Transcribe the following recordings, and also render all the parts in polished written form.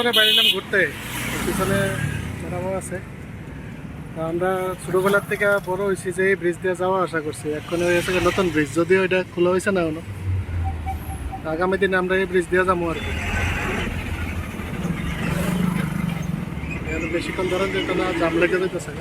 করে বাইরেলাম ঘুরতে, পিছনে ম্যাডামও আছে। আমরা ছোটোবেলার থেকে বড় হয়েছি যে এই ব্রিজ দিয়ে যাওয়া আশা করছি। এখন হয়েছে নতুন ব্রিজ, যদিও এটা খোলা হয়েছে না এখনো। আগামী দিনে আমরা এই ব্রিজ দিয়ে যাবো আর কি। বেশিক্ষণ ধরেন যেত না, জাম লেগে যেতেছে।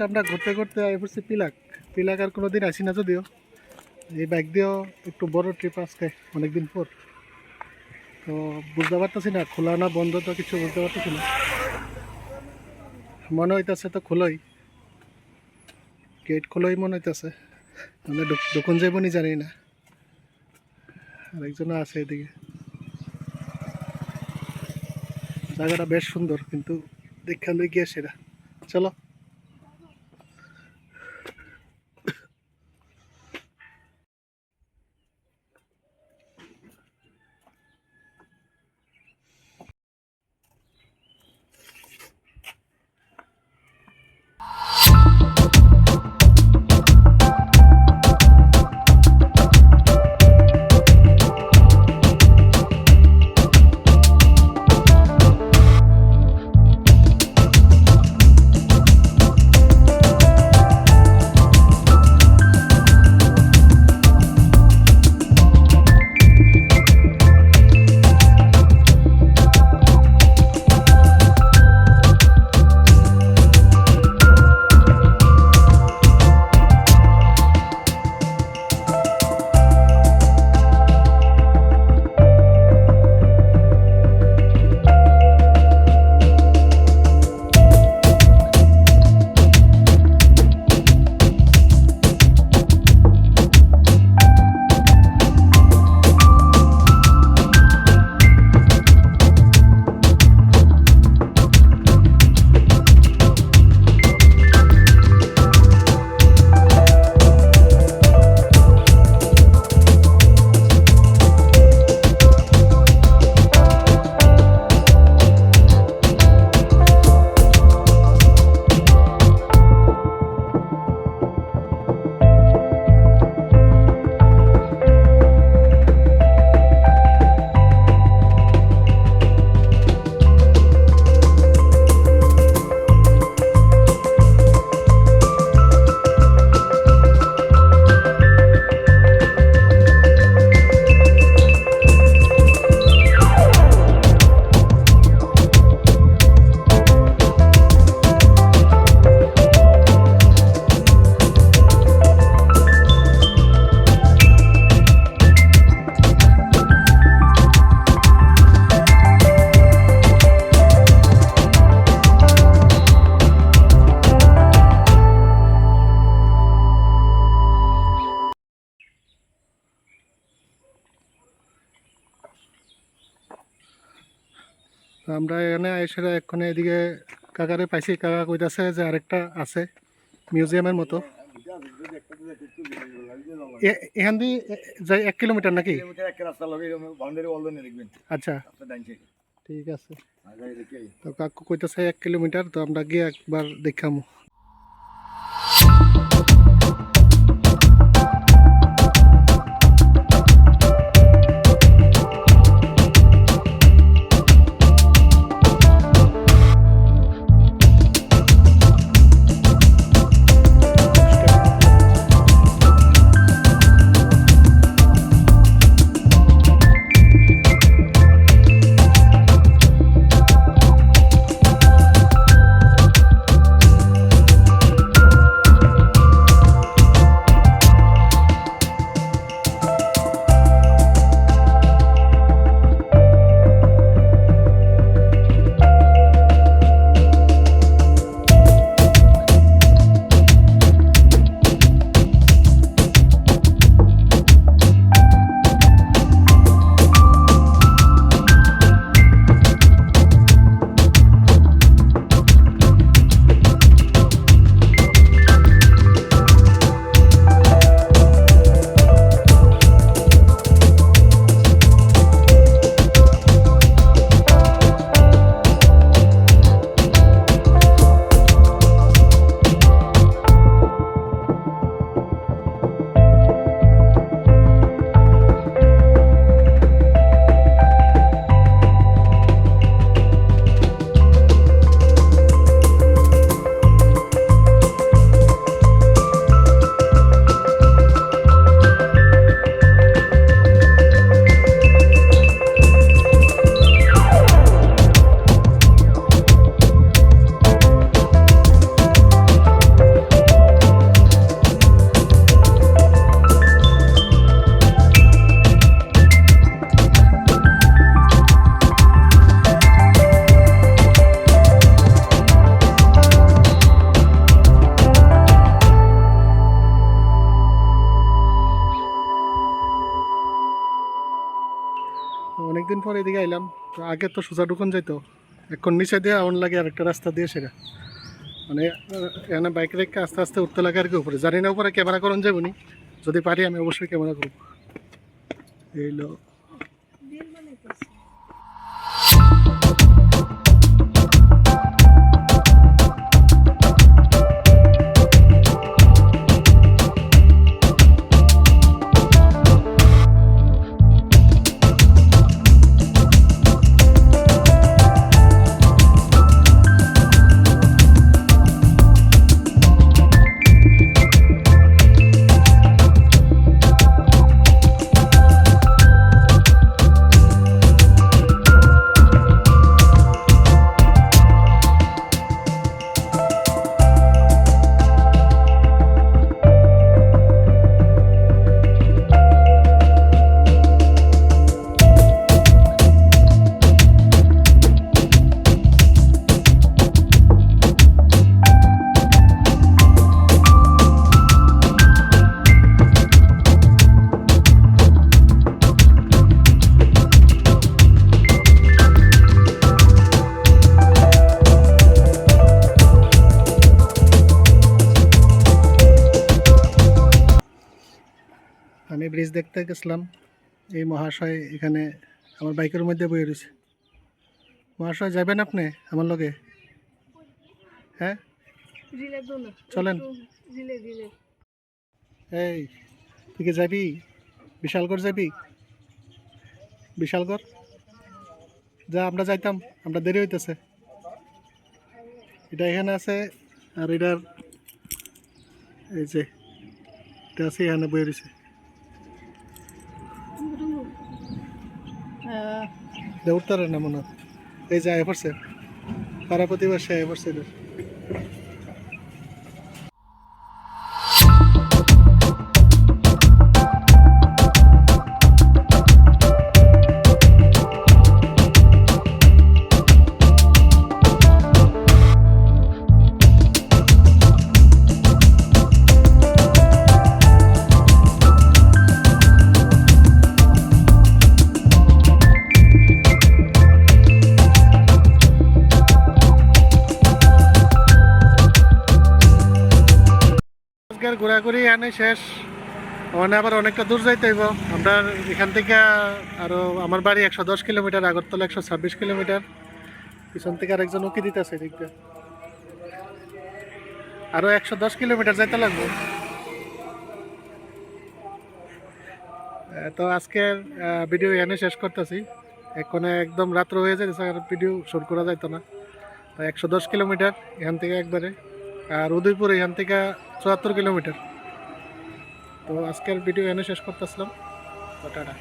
আমরা ঘুরতে ঘুরতে আই পড়ছি পিলাক আর কোনোদিন আসি না, যদিও এই বাইক দিয়েও একটু বড় ট্রিপ আজকে অনেকদিন পর। তো বুঝতে পারতেছি না খোলা না বন্ধ, তো কিছু বুঝতে পারতেছি না। মনে হইতেছে তো খোলোই, গেট খোলোই মনে হইতেছে। আমি দোকান যাইবনি জানি না। আরেকজন আছে এদিকে। জায়গাটা বেশ সুন্দর, কিন্তু দেখা লই গিয়ে সেরা। চলো। আমরা এখানে এসে এক্ষণে এদিকে কাকারে পাইছি। কাকা কইতাছে যে আরেকটা আছে মিউজিয়ামের মতো। এখান দিয়ে যাই 1 কিলোমিটার নাকি? আচ্ছা ঠিক আছে। তো কাকু কইতাছে 1 কিলোমিটার, তো আমরা গিয়ে একবার দেখামু। পর এদিকে আইলাম। তো আগে তো সোজা ঢুকন যাইতো, এখন নিচে দিয়ে আউন লাগে আরেকটা রাস্তা দিয়ে সেটা মানে এখানে বাইক রেখে আস্তে আস্তে উঠতে লাগে আর কি উপরে। জানি না উপরে ক্যামেরা করুন যাবো নি, যদি পারি আমি অবশ্যই ক্যামেরা করবো। এইলো আমি ব্রিজ দেখতে গেছিলাম। এই মহাশয় এখানে আমার বাইকের মধ্যে বয়ে রয়েছে। মহাশয় যাবেন আপনি আমার লগে? হ্যাঁ চলেন। এই তুই কি যাবি? বিশালগড় যাবি? বিশালগড় যা, আমরা যাইতাম, আমরা দেরি হইতেছে। এটা এখানে আছে আর এটার এই যে এটা আছে এখানে বয়ে রয়েছে। উঠতে পারে না মনে হয়। এই যে আয় পড়ছে পাড়া প্রতিবাসী আয় পড়ছে। আজকের ঘোরাঘুরি এখানে শেষ। মানে আবার অনেকটা দূর যাইতে হইব। আমরা এখান থেকে আরো আমার বাড়ি 110 কিলোমিটার, আগরতলা 126 কিলোমিটার। পিছন থেকে আরেকজন উকি দিতেছে এদিকটা, আরো 110 কিলোমিটার যাইতে লাগবে। তো আজকের ভিডিও এখানে শেষ করতেছি। এখন একদম রাত্র হয়ে যায়, আর ভিডিও শুট করা যাইতো না। 110 কিলোমিটার এখান থেকে একবারে, আর উদয়পুর এখান থেকে 74 কিলোমিটার। তো আজকের ভিডিও এনে শেষ করতেছিলাম। টাটা।